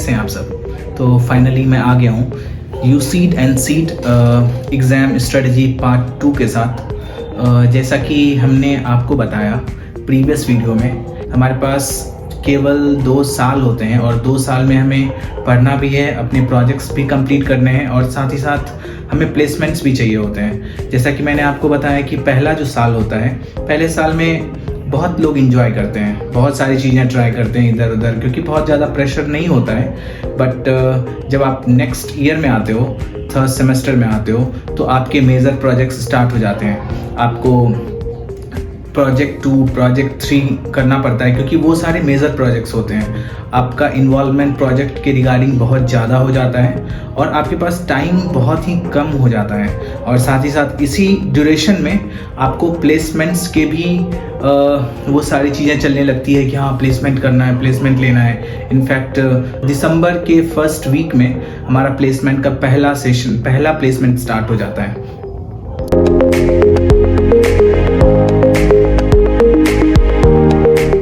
कैसे हैं आप सब। तो फाइनली मैं आ गया हूँ UCEED and CEED exam strategy part 2 के साथ। जैसा कि हमने आपको बताया प्रीवियस वीडियो में, हमारे पास केवल 2 साल होते हैं और 2 साल में हमें पढ़ना भी है, अपने प्रोजेक्ट्स भी कंप्लीट करने हैं और साथ ही साथ हमें प्लेसमेंट्स भी चाहिए होते हैं। जैसा कि मैंने आपको बताया कि पहला जो साल होता है, पहले साल में बहुत लोग एंजॉय करते हैं, बहुत सारी चीज़ें ट्राई करते हैं इधर उधर, क्योंकि बहुत ज़्यादा प्रेशर नहीं होता है। बट जब आप नेक्स्ट ईयर में आते हो, थर्ड सेमेस्टर में आते हो, तो आपके मेजर प्रोजेक्ट्स स्टार्ट हो जाते हैं। आपको प्रोजेक्ट 2, प्रोजेक्ट 3 करना पड़ता है, क्योंकि वो सारे मेजर प्रोजेक्ट्स होते हैं। आपका इन्वॉल्वमेंट प्रोजेक्ट के रिगार्डिंग बहुत ज़्यादा हो जाता है और आपके पास टाइम बहुत ही कम हो जाता है। और साथ ही साथ इसी ड्यूरेशन में आपको प्लेसमेंट्स के भी वो सारी चीज़ें चलने लगती है कि हाँ, प्लेसमेंट करना है, प्लेसमेंट लेना है। इनफैक्ट दिसंबर के फर्स्ट वीक में हमारा प्लेसमेंट का पहला प्लेसमेंट स्टार्ट हो जाता है।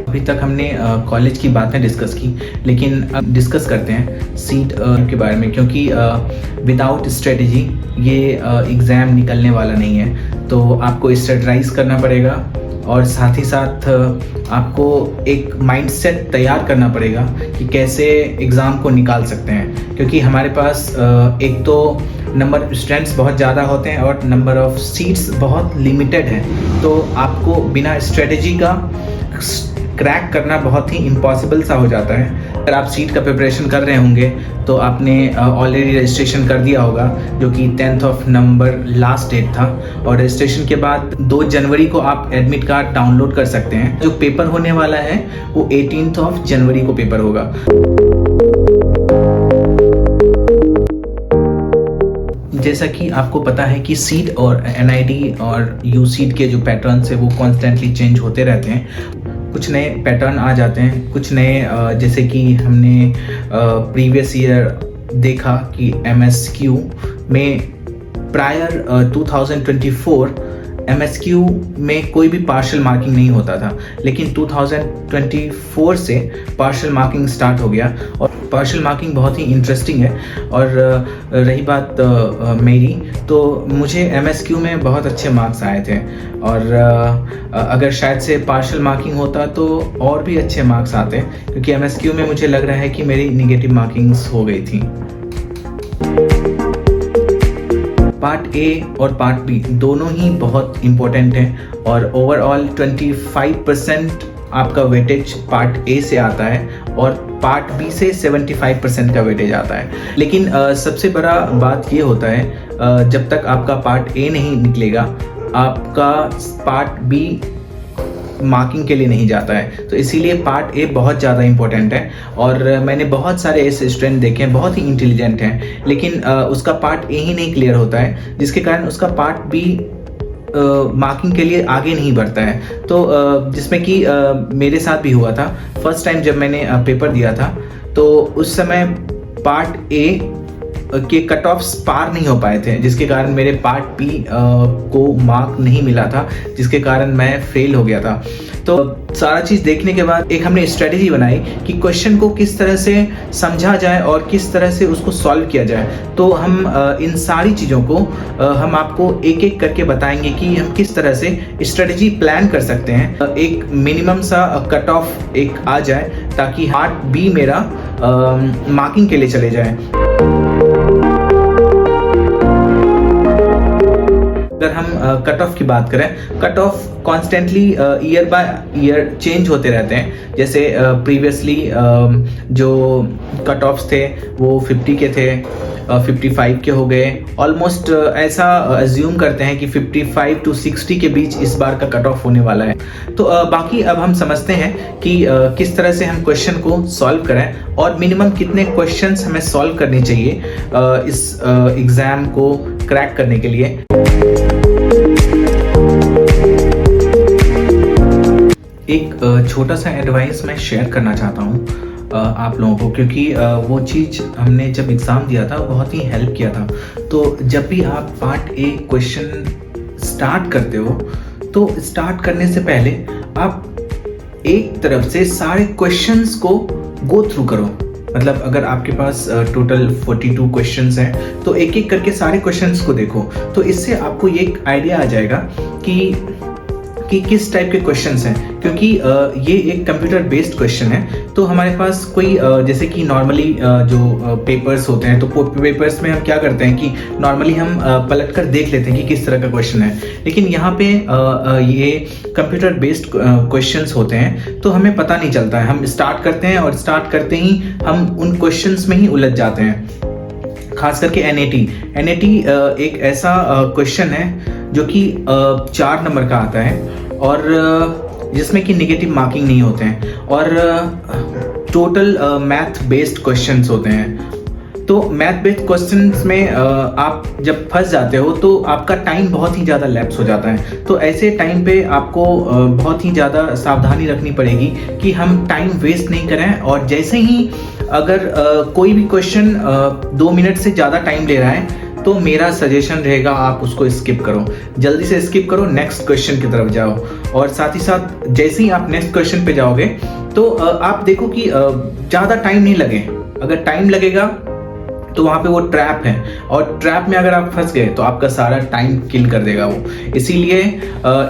अभी तक हमने कॉलेज की बातें डिस्कस की, लेकिन अब डिस्कस करते हैं सीट के बारे में, क्योंकि विदाउट स्ट्रेटजी ये एग्ज़ाम निकलने वाला नहीं है। तो आपको स्ट्रेटजाइज करना पड़ेगा और साथ ही साथ आपको एक माइंडसेट तैयार करना पड़ेगा कि कैसे एग्ज़ाम को निकाल सकते हैं, क्योंकि हमारे पास एक तो नंबर ऑफ स्टूडेंट्स बहुत ज़्यादा होते हैं और नंबर ऑफ सीट्स बहुत लिमिटेड हैं। तो आपको बिना स्ट्रेटजी का क्रैक करना बहुत ही इम्पॉसिबल सा हो जाता है। अगर आप सीट का प्रिपरेशन कर रहे होंगे तो आपने ऑलरेडी रजिस्ट्रेशन कर दिया होगा, जो कि 10 नवंबर लास्ट डेट था। और रजिस्ट्रेशन के बाद 2 जनवरी को आप एडमिट कार्ड डाउनलोड कर सकते हैं। जो पेपर होने वाला है वो 18 जनवरी को पेपर होगा। जैसा कि आपको पता है कि सीट और एनआईडी और यूसीड के जो पैटर्न्स है वो कॉन्स्टेंटली चेंज होते रहते हैं। कुछ नए पैटर्न आ जाते हैं, कुछ नए जैसे कि हमने प्रीवियस ईयर देखा कि एमएसक्यू में प्रायर 2024 एमएसक्यू में कोई भी पार्शियल मार्किंग नहीं होता था, लेकिन 2024 से पार्शियल मार्किंग स्टार्ट हो गया। और पार्शियल मार्किंग बहुत ही इंटरेस्टिंग है। और रही बात मेरी, तो मुझे एमएसक्यू में बहुत अच्छे मार्क्स आए थे और अगर शायद से पार्शियल मार्किंग होता तो और भी अच्छे मार्क्स आते, क्योंकि एमएसक्यू में मुझे लग रहा है कि मेरी निगेटिव मार्किंग्स हो गई थी। पार्ट ए और पार्ट बी दोनों ही बहुत इम्पोर्टेंट हैं और ओवरऑल 25% आपका वेटेज पार्ट ए से आता है और पार्ट बी से 75% का वेटेज आता है। लेकिन सबसे बड़ा बात ये होता है, जब तक आपका पार्ट ए नहीं निकलेगा, आपका पार्ट बी मार्किंग के लिए नहीं जाता है। तो इसीलिए पार्ट ए बहुत ज़्यादा इंपॉर्टेंट है। और मैंने बहुत सारे ऐसे स्टूडेंट देखे हैं, बहुत ही इंटेलिजेंट हैं, लेकिन उसका पार्ट ए ही नहीं क्लियर होता है, जिसके कारण उसका पार्ट बी मार्किंग के लिए आगे नहीं बढ़ता है। तो जिसमें कि मेरे साथ भी हुआ था। फर्स्ट टाइम जब मैंने पेपर दिया था तो उस समय पार्ट ए के कट ऑफ्स पार नहीं हो पाए थे, जिसके कारण मेरे पार्ट बी को मार्क नहीं मिला था, जिसके कारण मैं फेल हो गया था। तो सारा चीज़ देखने के बाद एक हमने स्ट्रेटेजी बनाई कि क्वेश्चन को किस तरह से समझा जाए और किस तरह से उसको सॉल्व किया जाए। तो हम इन सारी चीज़ों को हम आपको एक एक करके बताएंगे कि हम किस तरह से स्ट्रेटेजी प्लान कर सकते हैं। एक मिनिमम सा कट ऑफ एक आ जाए ताकि पार्ट बी मेरा मार्किंग के लिए चले जाए। अगर हम कट ऑफ की बात करें, cut off constantly year by year change होते रहते हैं। जैसे प्रीवियसली जो कट ऑफ्स थे वो 50 के थे, 55 के हो गए। ऑलमोस्ट ऐसा अज्यूम करते हैं कि 55 to 60 के बीच इस बार का कट ऑफ होने वाला है। तो बाकी अब हम समझते हैं कि किस तरह से हम क्वेश्चन को सॉल्व करें और मिनिमम कितने क्वेश्चंस हमें सॉल्व करने चाहिए इस एग्ज़ाम को क्रैक करने के लिए। एक छोटा सा एडवाइस मैं शेयर करना चाहता हूँ आप लोगों को, क्योंकि वो चीज़ हमने जब एग्ज़ाम दिया था बहुत ही हेल्प किया था। तो जब भी आप पार्ट ए क्वेश्चन स्टार्ट करते हो तो स्टार्ट करने से पहले आप एक तरफ से सारे क्वेश्चंस को गो थ्रू करो, मतलब अगर आपके पास टोटल 42 क्वेश्चंस हैं तो एक एक करके सारे क्वेश्चंस को देखो, तो इससे आपको ये एक आइडिया आ जाएगा कि किस टाइप के क्वेश्चंस हैं, क्योंकि ये एक कंप्यूटर बेस्ड क्वेश्चन है। तो हमारे पास कोई जैसे कि नॉर्मली जो पेपर्स होते हैं, तो पेपर्स में हम क्या करते हैं कि नॉर्मली हम पलट कर देख लेते हैं कि किस तरह का क्वेश्चन है, लेकिन यहाँ पे ये कंप्यूटर बेस्ड क्वेश्चंस होते हैं, तो हमें पता नहीं चलता है। हम स्टार्ट करते हैं और स्टार्ट करते ही हम उन क्वेश्चंस में ही उलझ जाते हैं। खास करके एनएटी एक ऐसा क्वेश्चन है जो कि 4 नंबर का आता है और जिसमें कि नेगेटिव मार्किंग नहीं होते हैं और टोटल मैथ बेस्ड क्वेश्चंस होते हैं। तो मैथ बेस्ड क्वेश्चंस में आप जब फंस जाते हो तो आपका टाइम बहुत ही ज़्यादा लैप्स हो जाता है। तो ऐसे टाइम पे आपको बहुत ही ज़्यादा सावधानी रखनी पड़ेगी कि हम टाइम वेस्ट नहीं करें, और जैसे ही अगर कोई भी क्वेश्चन 2 मिनट से ज़्यादा टाइम ले रहा है तो मेरा सजेशन रहेगा आप उसको स्किप करो, जल्दी से स्किप करो, नेक्स्ट क्वेश्चन की तरफ जाओ। और साथ ही साथ जैसे ही आप नेक्स्ट क्वेश्चन पे जाओगे तो आप देखो कि ज़्यादा टाइम नहीं लगे। अगर टाइम लगेगा तो वहाँ पे वो ट्रैप है, और ट्रैप में अगर आप फंस गए तो आपका सारा टाइम किल कर देगा वो। इसीलिए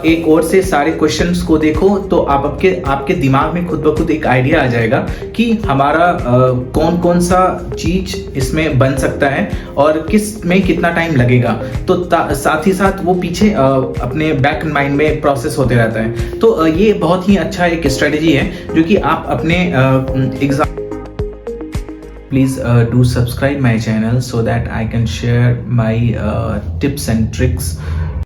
एक और से सारे क्वेश्चंस को देखो तो आपके दिमाग में खुद ब खुद एक आइडिया आ जाएगा कि हमारा कौन कौन सा चीज इसमें बन सकता है और किस में कितना टाइम लगेगा। तो साथ ही साथ वो पीछे अपने बैक माइंड में प्रोसेस होते रहता है। तो ये बहुत ही अच्छा एक स्ट्रेटेजी है जो कि आप अपने exam Please do subscribe my channel so that I can share my tips and tricks